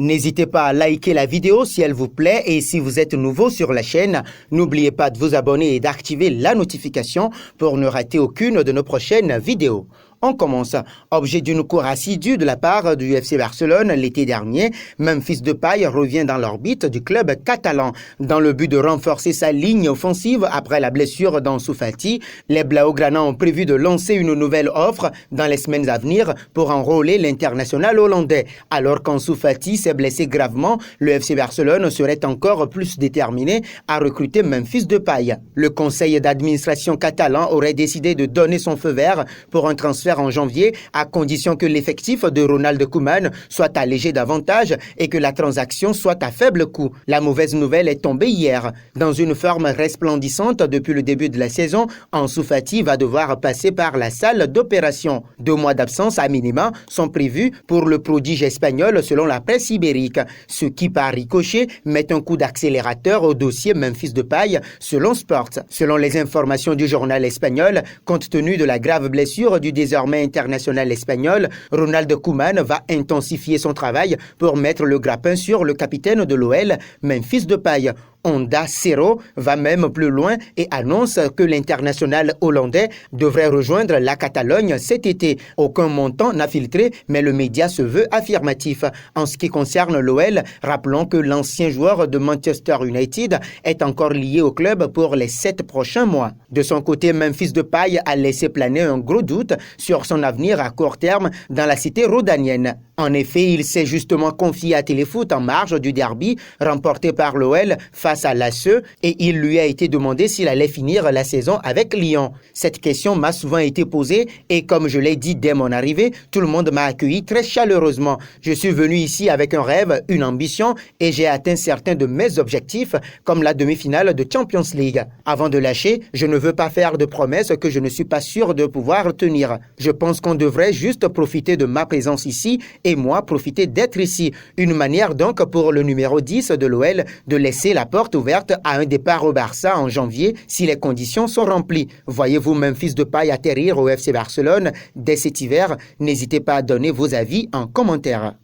N'hésitez pas à liker la vidéo si elle vous plaît et si vous êtes nouveau sur la chaîne, n'oubliez pas de vous abonner et d'activer la notification pour ne rater aucune de nos prochaines vidéos. On commence. Objet d'une cour assidue de la part du FC Barcelone l'été dernier, Memphis Depay revient dans l'orbite du club catalan. Dans le but de renforcer sa ligne offensive après la blessure d'Ansu Fati, les Blaugrana ont prévu de lancer une nouvelle offre dans les semaines à venir pour enrôler l'international hollandais. Alors qu'Ansu Fati s'est blessé gravement, le FC Barcelone serait encore plus déterminé à recruter Memphis Depay. Le conseil d'administration catalan aurait décidé de donner son feu vert pour un transfert en janvier, à condition que l'effectif de Ronald Koeman soit allégé davantage et que la transaction soit à faible coût. La mauvaise nouvelle est tombée hier. Dans une forme resplendissante depuis le début de la saison, Ansu Fati va devoir passer par la salle d'opération. 2 mois d'absence à minima sont prévus pour le prodige espagnol selon la presse ibérique, ce qui par ricochet met un coup d'accélérateur au dossier Memphis Depay selon Sport. Selon les informations du journal espagnol, compte tenu de la grave blessure du désormais international espagnol, Ronald Koeman va intensifier son travail pour mettre le grappin sur le capitaine de l'OL, Memphis Depay. Onda Cero va même plus loin et annonce que l'international hollandais devrait rejoindre la Catalogne cet été. Aucun montant n'a filtré, mais le média se veut affirmatif. En ce qui concerne l'OL, rappelons que l'ancien joueur de Manchester United est encore lié au club pour les 7 prochains mois. De son côté, Memphis Depay a laissé planer un gros doute sur son avenir à court terme dans la cité rhodanienne. En effet, il s'est justement confié à Téléfoot en marge du derby remporté par l'OL face à l'ASE et il lui a été demandé s'il allait finir la saison avec Lyon. Cette question m'a souvent été posée et comme je l'ai dit dès mon arrivée, tout le monde m'a accueilli très chaleureusement. Je suis venu ici avec un rêve, une ambition et j'ai atteint certains de mes objectifs comme la demi-finale de Champions League. Avant de lâcher, je ne veux pas faire de promesses que je ne suis pas sûr de pouvoir tenir. Je pense qu'on devrait juste profiter de ma présence ici et moi profiter d'être ici. Une manière donc pour le numéro 10 de l'OL de laisser la porte ouverte à un départ au Barça en janvier si les conditions sont remplies. Voyez-vous Memphis Depay atterrir au FC Barcelone dès cet hiver? N'hésitez pas à donner vos avis en commentaire.